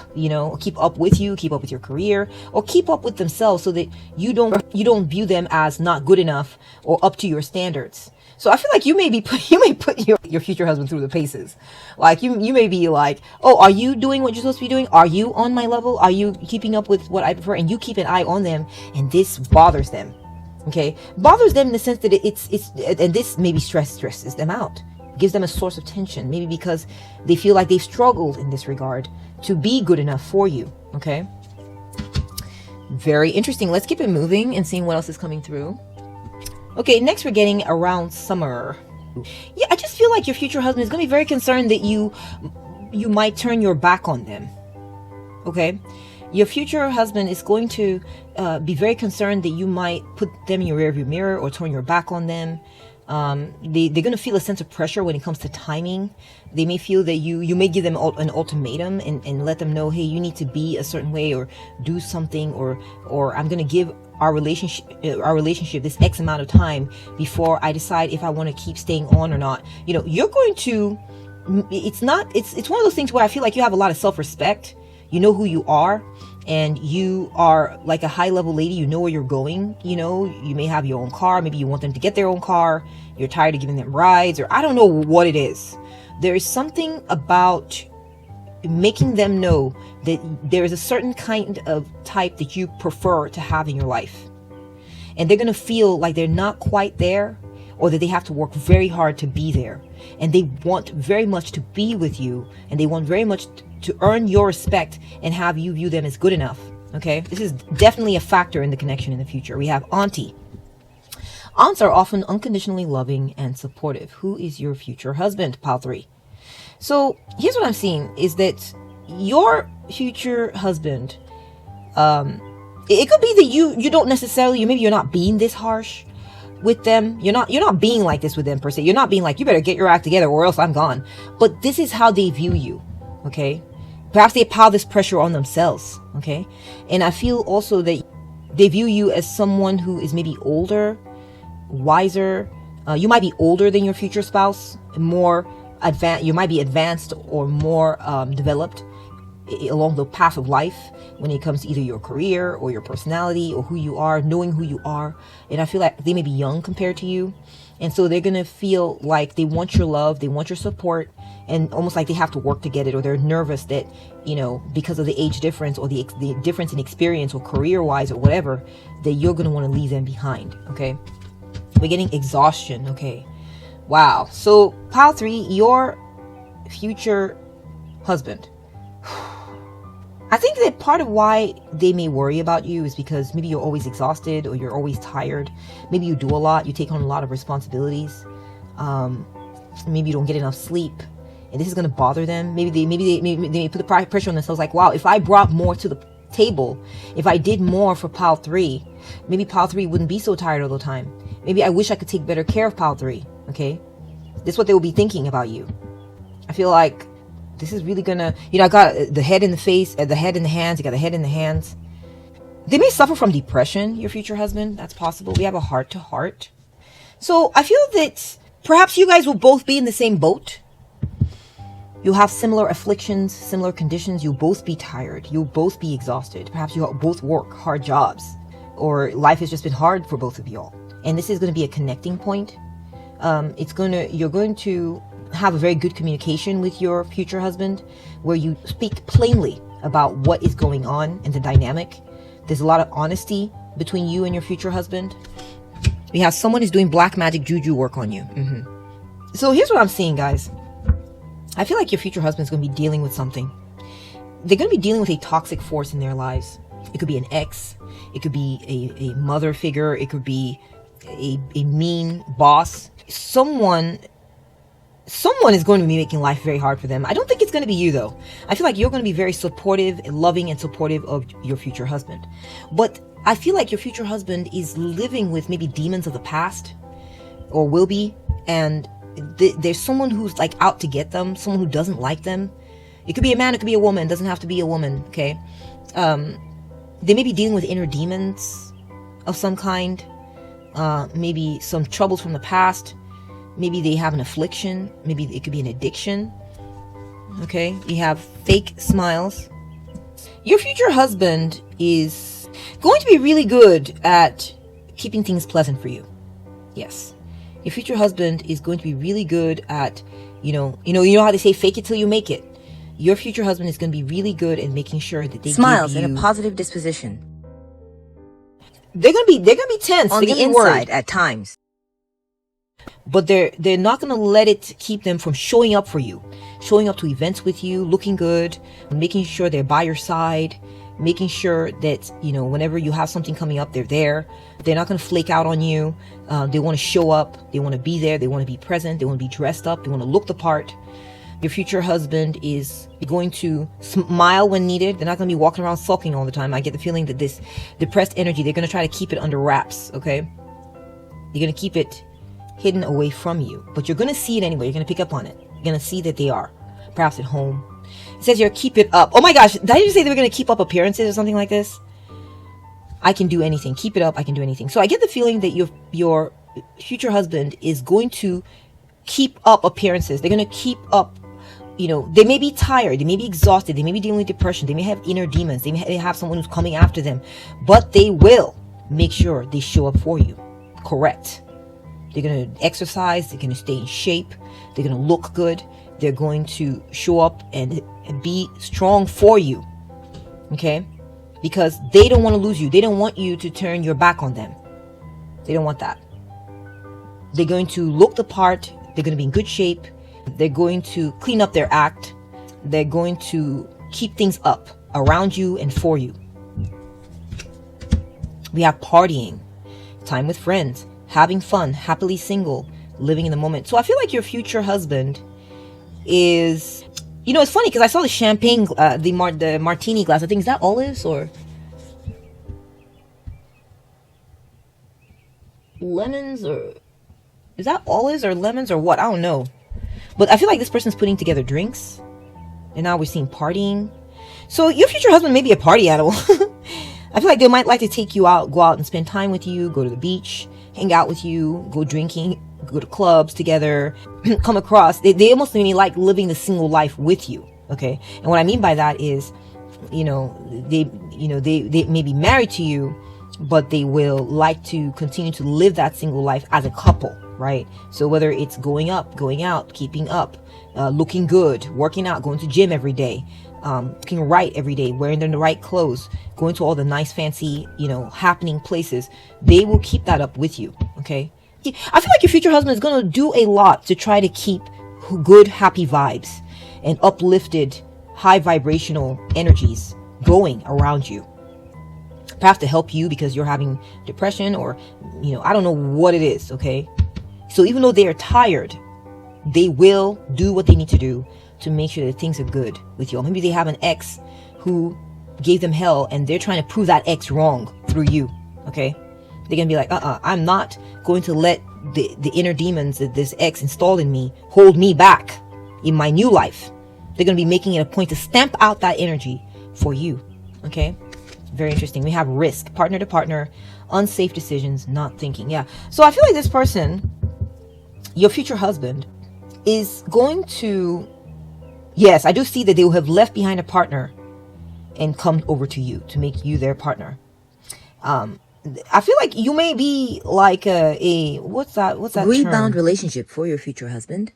keep up with you, keep up with your career, or keep up with themselves, so that you don't view them as not good enough or up to your standards. So I feel like you may put your future husband through the paces. Like you may be like, oh, are you doing what you're supposed to be doing? Are you on my level? Are you keeping up with what I prefer? And you keep an eye on them, and this bothers them. Okay, bothers them in the sense that it's and this maybe stresses them out, gives them a source of tension, maybe because they feel like they've struggled in this regard to be good enough for you. Okay, very interesting. Let's keep it moving and seeing what else is coming through. Okay, next we're getting around summer. Yeah, I just feel like your future husband is going to be very concerned that you might turn your back on them. Okay, your future husband is going to be very concerned that you might put them in your rearview mirror or turn your back on them. They're going to feel a sense of pressure when it comes to timing. They may feel that you may give them an ultimatum and let them know, hey, you need to be a certain way or do something, or I'm going to give our relationship this X amount of time before I decide if I want to keep staying on or not. You're going to, it's one of those things where I feel like you have a lot of self-respect. You know who you are, and you are like a high level lady. You know where you're going. You may have your own car. Maybe you want them to get their own car. You're tired of giving them rides, or I don't know what it is. There is something about making them know that there is a certain kind of type that you prefer to have in your life. And they're going to feel like they're not quite there, or that they have to work very hard to be there. And they want very much to be with you, and they want very much to earn your respect and have you view them as good enough. Okay, this is definitely a factor in the connection in the future. We have auntie. Aunts are often unconditionally loving and supportive. Who is your future husband? Pile 3. So here's what I'm seeing is that your future husband, it could be that you don't necessarily, maybe you're not being this harsh with them. You're not being like this with them per se. You're not being like, you better get your act together or else I'm gone. But this is how they view you. Okay. Perhaps they pile this pressure on themselves. Okay. And I feel also that they view you as someone who is maybe older, wiser. You might be older than your future spouse, more advanced. You might be advanced or more developed along the path of life when it comes to either your career or your personality or who you are, knowing who you are. And I feel like they may be young compared to you. And so they're going to feel like they want your love, they want your support, and almost like they have to work to get it, or they're nervous that, because of the age difference or the difference in experience or career wise or whatever, that you're going to want to leave them behind. Okay. We're getting exhaustion. Okay. Wow. So pile 3, your future husband. I think that part of why they may worry about you is because maybe you're always exhausted or you're always tired. Maybe you do a lot. You take on a lot of responsibilities. Maybe you don't get enough sleep, and this is going to bother them. Maybe they may put the pressure on themselves, like, wow, if I brought more to the table, if I did more for pile 3, maybe pile 3 wouldn't be so tired all the time. Maybe I wish I could take better care of pile 3. Okay, this is what they will be thinking about you. I feel like this is really gonna, I got the head in the face, the head in the hands. You got the head in the hands. They may suffer from depression, your future husband. That's possible. We have a heart to heart. So I feel that perhaps you guys will both be in the same boat. You'll have similar afflictions, similar conditions. You'll both be tired. You'll both be exhausted. Perhaps you'll both work hard jobs, or life has just been hard for both of y'all. And this is going to be a connecting point. You're going to have a very good communication with your future husband, where you speak plainly about what is going on and the dynamic. There's a lot of honesty between you and your future husband. We have someone who's doing black magic juju work on you. So here's what I'm seeing, guys. I feel like your future husband's going to be dealing with something. They're going to be dealing with a toxic force in their lives. It could be an ex. It could be a mother figure. It could be a mean boss. Someone is going to be making life very hard for them. I don't think it's going to be you, though. I feel like you're going to be very supportive, loving, and supportive of your future husband. But I feel like your future husband is living with maybe demons of the past, or will be, and there's someone who's like out to get them, someone who doesn't like them. It could be a man, it could be a woman. It doesn't have to be a woman, okay? They may be dealing with inner demons of some kind, maybe some troubles from the past. Maybe they have an affliction. Maybe it could be an addiction. Okay, you have fake smiles. Your future husband is going to be really good at keeping things pleasant for you. Yes, your future husband is going to be really good at, you know how they say, fake it till you make it. Your future husband is going to be really good at making sure that they smiles give you, in a positive disposition. They're gonna be tense On the inside at times. But they're not going to let it keep them from showing up for you, showing up to events with you, looking good, making sure they're by your side, making sure that, whenever you have something coming up, they're there. They're not going to flake out on you. They want to show up. They want to be there. They want to be present. They want to be dressed up. They want to look the part. Your future husband is going to smile when needed. They're not going to be walking around sulking all the time. I get the feeling that this depressed energy, they're going to try to keep it under wraps, okay? You're going to keep it hidden away from you, but you're going to see it anyway. You're going to pick up on it. You're going to see that they are, perhaps at home. It says here, keep it up. Oh my gosh, did I just say they were going to keep up appearances or something like this? I can do anything. Keep it up. I can do anything. So I get the feeling that your future husband is going to keep up appearances. They're going to keep up, they may be tired. They may be exhausted. They may be dealing with depression. They may have inner demons. They may have someone who's coming after them, but they will make sure they show up for you. Correct. They're going to exercise. They're going to stay in shape. They're going to look good. They're going to show up and be strong for you. Okay? Because they don't want to lose you. They don't want you to turn your back on them. They don't want that. They're going to look the part. They're going to be in good shape. They're going to clean up their act. They're going to keep things up around you and for you. We have partying, time with friends, having fun, happily single, living in the moment. So I feel like your future husband is, it's funny because I saw the champagne, the martini glass. I think, is that olives or lemons, or is that olives or lemons or what? I don't know. But I feel like this person's putting together drinks, and now we're seeing partying. So your future husband may be a party animal. I feel like they might like to take you out, go out and spend time with you, go to the beach, hang out with you, go drinking, go to clubs together, come across. They almost maybe like living the single life with you. Okay. And what I mean by that is, they may be married to you, but they will like to continue to live that single life as a couple, right? So whether it's going up, going out, keeping up, looking good, working out, going to gym every day, looking right every day, wearing the right clothes, going to all the nice, fancy, happening places, they will keep that up with you. Okay. I feel like your future husband is going to do a lot to try to keep good, happy vibes and uplifted, high vibrational energies going around you. Perhaps to help you because you're having depression or, I don't know what it is. Okay. So even though they are tired, they will do what they need to do to make sure that things are good with you. Maybe they have an ex who gave them hell and they're trying to prove that ex wrong through you. Okay. They're going to be like, I'm not going to let the inner demons that this ex installed in me hold me back in my new life. They're going to be making it a point to stamp out that energy for you. Okay. Very interesting. We have risk, partner to partner, unsafe decisions, not thinking. Yeah. So I feel like this person, your future husband, is going to, yes, I do see that they will have left behind a partner and come over to you to make you their partner. I feel like you may be like what's that Rebound term? relationship for your future husband.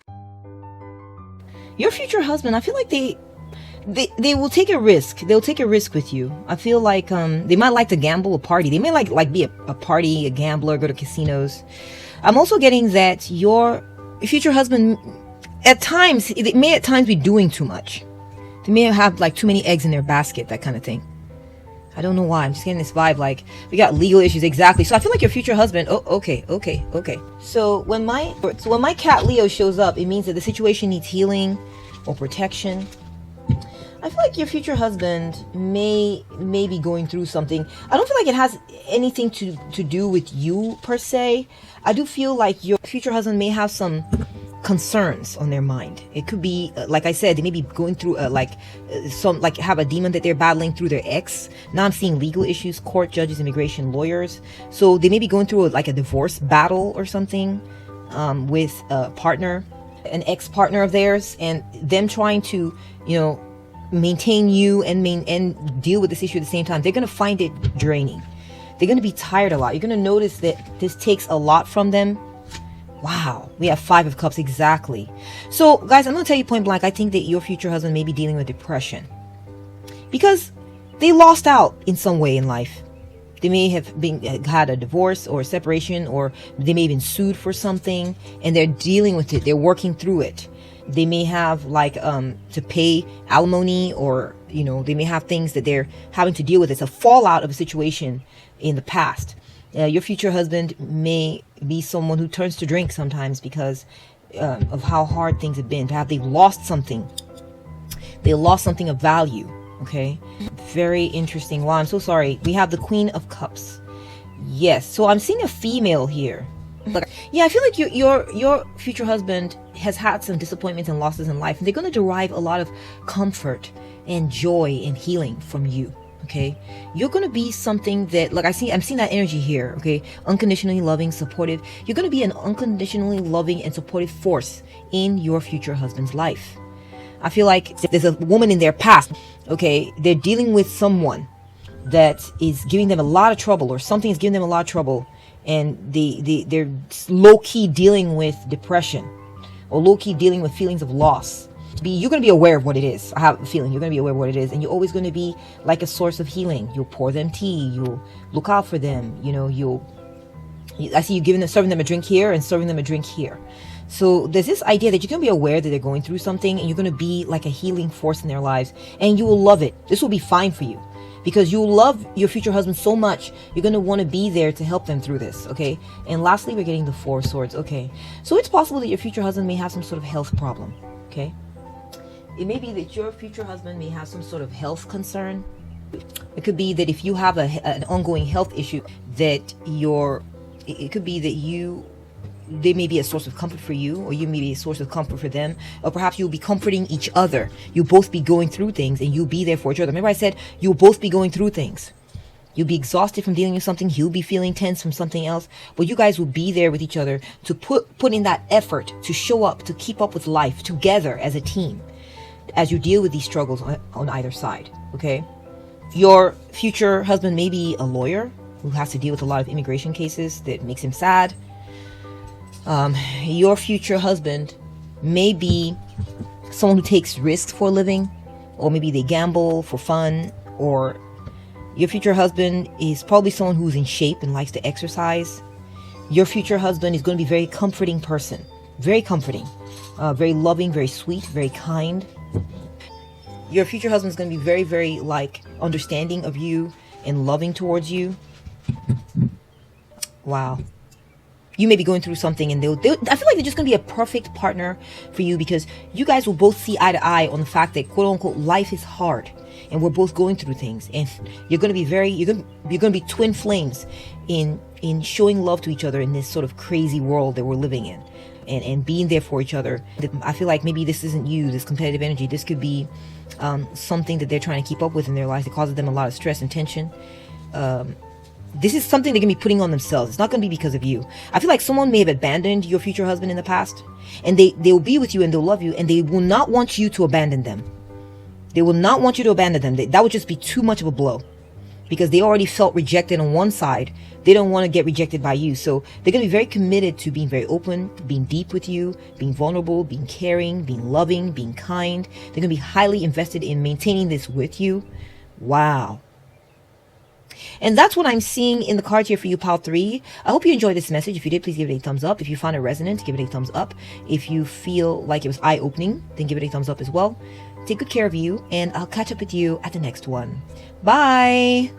Your future husband, I feel like they will take a risk. They'll take a risk with you. I feel like they might like to gamble or party. They may like be a party, a gambler, go to casinos. I'm also getting that your future husband at times be doing too much. They may have like too many eggs in their basket, that kind of thing. I don't know why. I'm just getting this vibe like we got legal issues. Exactly. So I feel like your future husband. Oh, okay. So when my cat Leo shows up, it means that the situation needs healing or protection. I feel like your future husband may be going through something. I don't feel like it has anything to do with you per se. I do feel like your future husband may have some concerns on their mind. It could be, like I said, they may be going through have a demon that they're battling through their ex. Now I'm seeing legal issues, court, judges, immigration, lawyers. So they may be going through a divorce battle or something with a partner, an ex-partner of theirs, and them trying to, maintain you and deal with this issue at the same time. They're going to find it draining. They're going to be tired a lot. You're going to notice that this takes a lot from them. Wow, we have 5 of Cups, exactly. So, guys, I'm going to tell you point blank, I think that your future husband may be dealing with depression because they lost out in some way in life. They may have had a divorce or a separation, or they may have been sued for something, and they're dealing with it. They're working through it. They may have to pay alimony, or, they may have things that they're having to deal with. It's a fallout of a situation in the past. Your future husband may be someone who turns to drink sometimes because of how hard things have been. Perhaps they've lost something. They lost something of value. Okay. Very interesting. Wow, I'm so sorry. We have the Queen of Cups. Yes. So I'm seeing a female here. Yeah, I feel like your future husband has had some disappointments and losses in life, and they're going to derive a lot of comfort and joy and healing from you. Okay, you're going to be something that, I'm seeing that energy here. Okay, unconditionally loving, supportive. You're going to be an unconditionally loving and supportive force in your future husband's life. I feel like there's a woman in their past. Okay, they're dealing with someone that is giving them a lot of trouble, or something is giving them a lot of trouble, and they're low-key dealing with depression, or low-key dealing with feelings of loss. You're going to be aware of what it is. I have a feeling you're going to be aware of what it is, and you're always going to be like a source of healing. You'll pour them tea, you'll look out for them, you'll I see you serving them a drink here and serving them a drink here. So there's this idea that you're going to be aware that they're going through something, and you're going to be like a healing force in their lives, and you will love it. This will be fine for you because you love your future husband so much. You're going to want to be there to help them through this. Okay. And lastly, we're getting the 4 swords. Okay. So it's possible that your future husband may have some sort of health problem. Okay. It may be that your future husband may have some sort of health concern. It could be that if you have an ongoing health issue, that it could be that they may be a source of comfort for you, or you may be a source of comfort for them, or perhaps you'll be comforting each other. You'll both be going through things, and you'll be there for each other. Remember I said you'll both be going through things. You'll be exhausted from dealing with something. He'll be feeling tense from something else. But you guys will be there with each other to put in that effort to show up, to keep up with life together as a team, as you deal with these struggles on either side. Okay? Your future husband may be a lawyer who has to deal with a lot of immigration cases that makes him sad. Your future husband may be someone who takes risks for a living, or maybe they gamble for fun, or your future husband is probably someone who's in shape and likes to exercise. Your future husband is going to be a very comforting person, very comforting, very loving, very sweet, very kind. Your future husband is going to be very, very understanding of you and loving towards you. Wow. You may be going through something, and I feel like they're just going to be a perfect partner for you, because you guys will both see eye to eye on the fact that, quote unquote, life is hard and we're both going through things, and you're going to be you're going to be twin flames in showing love to each other in this sort of crazy world that we're living in, and being there for each other. I feel like maybe this isn't you, this competitive energy. This could be something that they're trying to keep up with in their lives that causes them a lot of stress and tension. This is something they're going to be putting on themselves. It's not going to be because of you. I feel like someone may have abandoned your future husband in the past, and they will be with you and they'll love you, and they will not want you to abandon them. They will not want you to abandon them. That would just be too much of a blow, because they already felt rejected on one side. They don't want to get rejected by you. So they're going to be very committed to being very open, being deep with you, being vulnerable, being caring, being loving, being kind. They're going to be highly invested in maintaining this with you. Wow. And that's what I'm seeing in the cards here for you, pile 3. I hope you enjoyed this message. If you did, please give it a thumbs up. If you found it resonant, give it a thumbs up. If you feel like it was eye-opening, then give it a thumbs up as well. Take good care of you, and I'll catch up with you at the next one. Bye!